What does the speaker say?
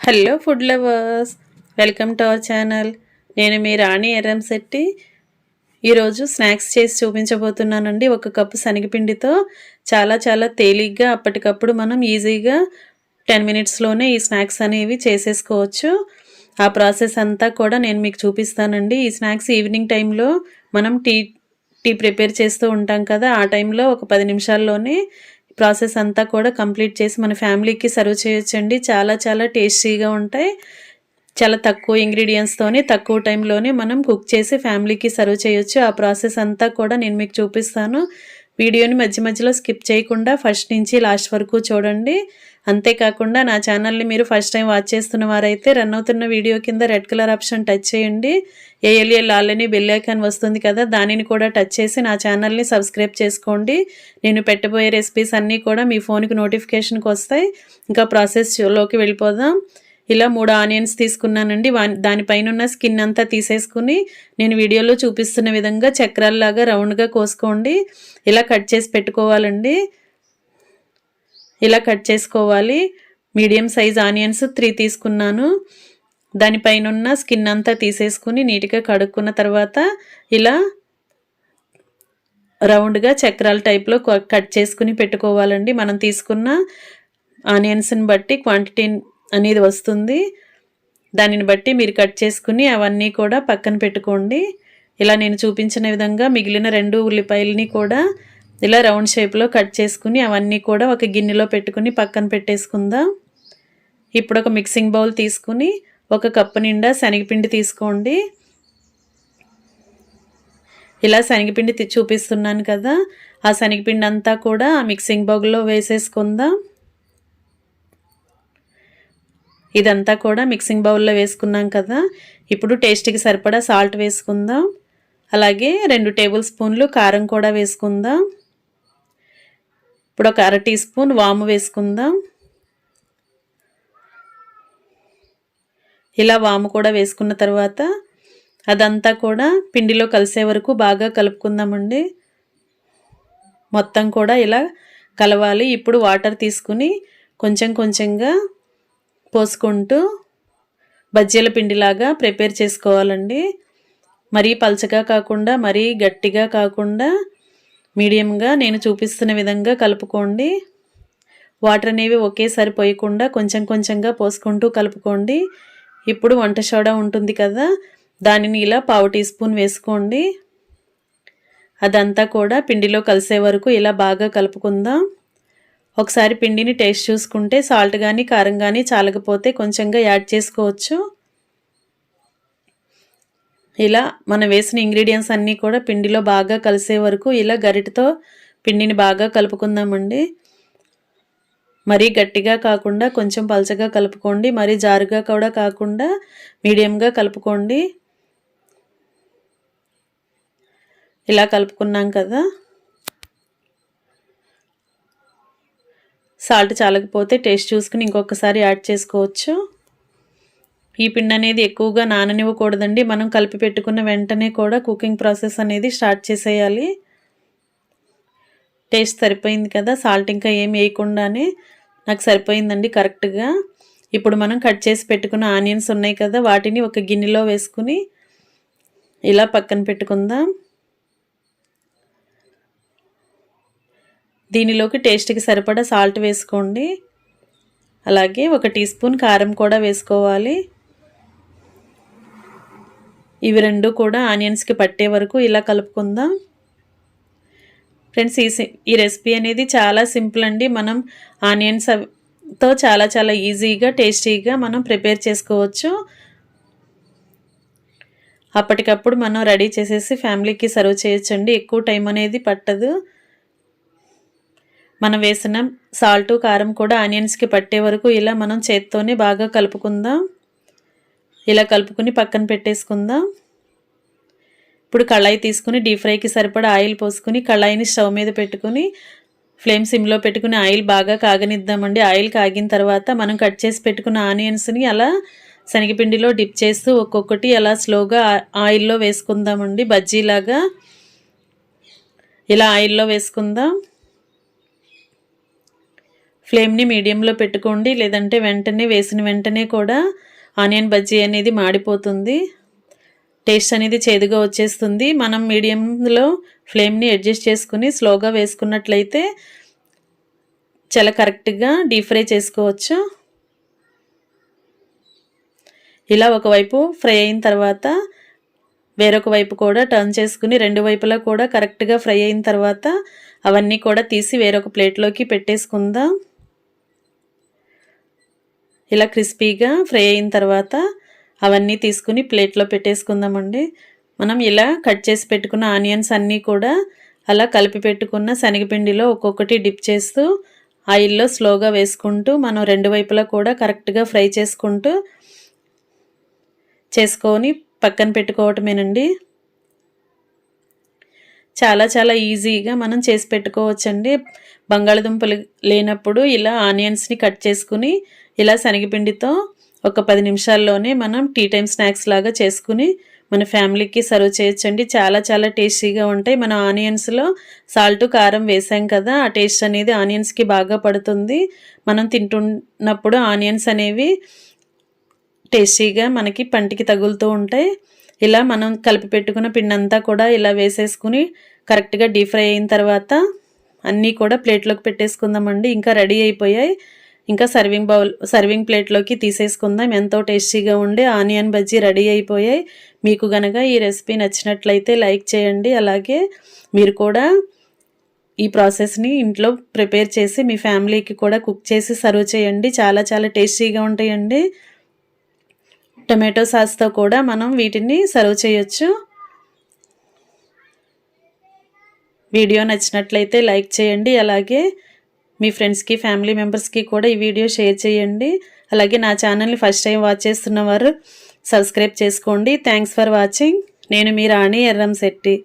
Hello food lovers, welcome to our channel. నేను మీ రాణి ఎర్రంశెట్టి. ఈరోజు snacks చేసి చూపించబోతున్నానండి. ఒక కప్పు శనగపిండితో చాలా తేలిగ్గా అప్పటికప్పుడు మనం ఈజీగా 10 మినిట్స్లోనే ఈ స్నాక్స్ అనేవి చేసేసుకోవచ్చు. ఆ ప్రాసెస్ అంతా కూడా నేను మీకు చూపిస్తానండి. ఈ స్నాక్స్ ఈవినింగ్ టైంలో మనం టీ ప్రిపేర్ చేస్తూ ఉంటాం కదా, ఆ టైంలో ఒక 10 నిమిషాల్లోనే ప్రాసెస్ అంతా కూడా కంప్లీట్ చేసి మన ఫ్యామిలీకి సర్వ్ చేయొచ్చండి. చాలా టేస్టీగా ఉంటాయి. చాలా తక్కువ ఇంగ్రీడియంట్స్తోనే తక్కువ టైంలోనే మనం కుక్ చేసి ఫ్యామిలీకి సర్వ్ చేయొచ్చు. ఆ ప్రాసెస్ అంతా కూడా నేను మీకు చూపిస్తాను. వీడియోని మధ్యలో స్కిప్ చేయకుండా ఫస్ట్ నుంచి లాస్ట్ వరకు చూడండి. అంతేకాకుండా నా ఛానల్ని మీరు ఫస్ట్ టైం వాచ్ చేస్తున్న వారైతే రన్ అవుతున్న వీడియో కింద రెడ్ కలర్ ఆప్షన్ టచ్ చేయండి. ఏఎల్ఎల్ ఆల్ని బెల్ ఐకాన్ వస్తుంది కదా, దానిని కూడా టచ్ చేసి నా ఛానల్ని సబ్స్క్రైబ్ చేసుకోండి. నేను పెట్టబోయే రెసిపీస్ అన్నీ కూడా మీ ఫోన్కి నోటిఫికేషన్కి వస్తాయి. ఇంకా ప్రాసెస్లోకి వెళ్ళిపోదాం. ఇలా 3 ఆనియన్స్ తీసుకున్నానండి. దానిపైన ఉన్న స్కిన్ అంతా తీసేసుకుని నేను వీడియోలో చూపిస్తున్న విధంగా చక్రాల్లాగా రౌండ్గా కోసుకోండి. ఇలా కట్ చేసి పెట్టుకోవాలండి. ఇలా కట్ చేసుకోవాలి. మీడియం సైజ్ ఆనియన్స్ 3 తీసుకున్నాను. దానిపైన ఉన్న స్కిన్ అంతా తీసేసుకుని నీట్గా కడుక్కున్న తర్వాత ఇలా రౌండ్గా చక్రాల టైప్లో కట్ చేసుకుని పెట్టుకోవాలండి. మనం తీసుకున్న ఆనియన్స్ని బట్టి క్వాంటిటీ అనేది వస్తుంది. దానిని బట్టి మీరు కట్ చేసుకుని అవన్నీ కూడా పక్కన పెట్టుకోండి. ఇలా నేను చూపించిన విధంగా మిగిలిన 2 ఉల్లిపాయలని కూడా ఇలా రౌండ్ షేప్లో కట్ చేసుకుని అవన్నీ కూడా ఒక గిన్నెలో పెట్టుకుని పక్కన పెట్టేసుకుందాం. ఇప్పుడు ఒక మిక్సింగ్ బౌల్ తీసుకుని 1 కప్పు నిండా శనగపిండి తీసుకోండి. ఇలా శనగపిండి చూపిస్తున్నాను కదా, ఆ శనగపిండి అంతా కూడా ఆ మిక్సింగ్ బౌల్లో వేసేసుకుందాం. ఇదంతా కూడా మిక్సింగ్ బౌల్లో వేసుకున్నాం కదా, ఇప్పుడు టేస్ట్కి సరిపడా సాల్ట్ వేసుకుందాం. అలాగే 2 టేబుల్ స్పూన్లు కారం కూడా వేసుకుందాం. ఇప్పుడు ఒక 1/2 టీ స్పూన్ వాము వేసుకుందాం. ఇలా వాము కూడా వేసుకున్న తర్వాత అదంతా కూడా పిండిలో కలిసే వరకు బాగా కలుపుకుందామండి. మొత్తం కూడా ఇలా కలవాలి. ఇప్పుడు వాటర్ తీసుకుని కొంచెంగా పోసుకుంటూ బజ్జీల పిండిలాగా ప్రిపేర్ చేసుకోవాలండి. మరీ పల్చగా కాకుండా మరీ గట్టిగా కాకుండా మీడియంగా నేను చూపిస్తున్న విధంగా కలుపుకోండి. వాటర్ అనేవి ఒకేసారి పోయకుండా కొంచెంగా పోసుకుంటూ కలుపుకోండి. ఇప్పుడు వంట సోడా ఉంటుంది కదా, దానిని ఇలా 1/2 టీ స్పూన్ వేసుకోండి. అదంతా కూడా పిండిలో కలిసే వరకు ఇలా బాగా కలుపుకుందాం. ఒకసారి పిండిని టేస్ట్ చూసుకుంటే సాల్ట్ కానీ కారం కానీ చాలకపోతే కొంచెంగా యాడ్ చేసుకోవచ్చు. ఇలా మనం వేసిన ఇంగ్రీడియంట్స్ అన్నీ కూడా పిండిలో బాగా కలిసే వరకు ఇలా గరిటెతో పిండిని బాగా కలుపుకుందామండి. మరీ గట్టిగా కాకుండా కొంచెం పలచగా కలుపుకోండి. మరీ జారుగా కూడా కాకుండా మీడియంగా కలుపుకోండి. ఇలా కలుపుకున్నాం కదా, సాల్ట్ చాలకపోతే టేస్ట్ చూసుకుని ఇంకొకసారి యాడ్ చేసుకోవచ్చు. ఈ పిండి అనేది ఎక్కువగా నాననివ్వకూడదండి. మనం కలిపి పెట్టుకున్న వెంటనే కూడా కుకింగ్ ప్రాసెస్ అనేది స్టార్ట్ చేసేయాలి. టేస్ట్ సరిపోయింది కదా, సాల్ట్ ఇంకా ఏం వేయకుండానే నాకు సరిపోయిందండి కరెక్ట్గా. ఇప్పుడు మనం కట్ చేసి పెట్టుకున్న ఆనియన్స్ ఉన్నాయి కదా, వాటిని ఒక గిన్నెలో వేసుకుని ఇలా పక్కన పెట్టుకుందాం. దీనిలోకి టేస్ట్కి సరిపడా సాల్ట్ వేసుకోండి. అలాగే 1 టీ స్పూన్ కారం కూడా వేసుకోవాలి. ఇవి 2 కూడా ఆనియన్స్కి పట్టే వరకు ఇలా కలుపుకుందాం. ఫ్రెండ్స్, ఈ రెసిపీ అనేది చాలా సింపుల్ అండి. మనం ఆనియన్స్తో చాలా ఈజీగా టేస్టీగా మనం ప్రిపేర్ చేసుకోవచ్చు. అప్పటికప్పుడు మనం రెడీ చేసేసి ఫ్యామిలీకి సర్వ్ చేయొచ్చండి. ఎక్కువ టైం అనేది పట్టదు. మనం వేసిన సాల్ట్ కారం కూడా ఆనియన్స్కి పట్టే వరకు ఇలా మనం చేత్తోనే బాగా కలుపుకుందాం. ఇలా కలుపుకుని పక్కన పెట్టేసుకుందాం. ఇప్పుడు కళాయి తీసుకుని డీప్ ఫ్రైకి సరిపడా ఆయిల్ పోసుకుని కళాయిని స్టవ్ మీద పెట్టుకుని ఫ్లేమ్ సిమ్లో పెట్టుకుని ఆయిల్ బాగా కాగనిద్దామండి. ఆయిల్ కాగిన తర్వాత మనం కట్ చేసి పెట్టుకున్న ఆనియన్స్ని అలా శనగపిండిలో డిప్ చేస్తూ ఒక్కొక్కటి అలా స్లోగా ఆయిల్లో వేసుకుందామండి. బజ్జీలాగా ఇలా ఆయిల్లో వేసుకుందాం. ఫ్లేమ్ని మీడియంలో పెట్టుకోండి, లేదంటే వేసిన వెంటనే కూడా ఆనియన్ బజ్జీ అనేది మాడిపోతుంది, టేస్ట్ అనేది చేదుగా వచ్చేస్తుంది. మనం మీడియంలో ఫ్లేమ్ని అడ్జస్ట్ చేసుకుని స్లోగా వేసుకున్నట్లయితే చాలా కరెక్ట్గా డీప్ ఫ్రై చేసుకోవచ్చు. ఇలా ఒకవైపు ఫ్రై అయిన తర్వాత వేరొక వైపు కూడా టర్న్ చేసుకుని రెండు వైపులా కూడా కరెక్ట్గా ఫ్రై అయిన తర్వాత అవన్నీ కూడా తీసి వేరొక ప్లేట్లోకి పెట్టేసుకుందాం. ఇలా క్రిస్పీగా ఫ్రై అయిన తర్వాత అవన్నీ తీసుకుని ప్లేట్లో పెట్టేసుకుందామండి. మనం ఇలా కట్ చేసి పెట్టుకున్న ఆనియన్స్ అన్నీ కూడా అలా కలిపి పెట్టుకున్న శనగపిండిలో ఒక్కొక్కటి డిప్ చేస్తూ ఆయిల్లో స్లోగా వేసుకుంటూ మనం రెండు వైపులా కూడా కరెక్ట్గా ఫ్రై చేసుకొని పక్కన పెట్టుకోవటమేనండి. చాలా చాలా ఈజీగా మనం చేసి పెట్టుకోవచ్చండి. బంగాళదుంపలు లేనప్పుడు ఇలా ఆనియన్స్ని కట్ చేసుకుని ఇలా శనగపిండితో ఒక 10 నిమిషాల్లోనే మనం టీ టైం స్నాక్స్ లాగా చేసుకుని మన ఫ్యామిలీకి సర్వ్ చేయొచ్చండి. చాలా చాలా టేస్టీగా ఉంటాయి. మనం ఆనియన్స్లో సాల్ట్ కారం వేసాం కదా, ఆ టేస్ట్ అనేది ఆనియన్స్కి బాగా పడుతుంది. మనం తింటున్నప్పుడు ఆనియన్స్ అనేవి టేస్టీగా మనకి పంటికి తగులుతూ ఉంటాయి. ఇలా మనం కలిపి పెట్టుకున్న పిండి అంతా కూడా ఇలా వేసేసుకుని కరెక్ట్గా డీప్ ఫ్రై అయిన తర్వాత అన్నీ కూడా ప్లేట్లోకి పెట్టేసుకుందామండి. ఇంకా రెడీ అయిపోయాయి. ఇంకా సర్వింగ్ ప్లేట్లోకి తీసేసుకుందాం. ఎంతో టేస్టీగా ఉండే ఆనియన్ బజ్జీ రెడీ అయిపోయాయి. మీకు గనక ఈ రెసిపీ నచ్చినట్లయితే లైక్ చేయండి. అలాగే మీరు కూడా ఈ ప్రాసెస్ని ఇంట్లో ప్రిపేర్ చేసి మీ ఫ్యామిలీకి కూడా కుక్ చేసి సర్వ్ చేయండి. చాలా చాలా టేస్టీగా ఉంటాయండి. టొమాటో సాస్తో కూడా మనం వీటిని సర్వ్ చేయొచ్చు. వీడియో నచ్చినట్లయితే లైక్ చేయండి. అలాగే మీ ఫ్రెండ్స్కి ఫ్యామిలీ మెంబర్స్కి కూడా ఈ వీడియో షేర్ చేయండి. అలాగే నా ఛానల్ని ఫస్ట్ టైం వాచ్ చేస్తున్నవారు సబ్స్క్రైబ్ చేసుకోండి. Thanks for watching. నేను మీ రాణి ఎర్రంశెట్టి.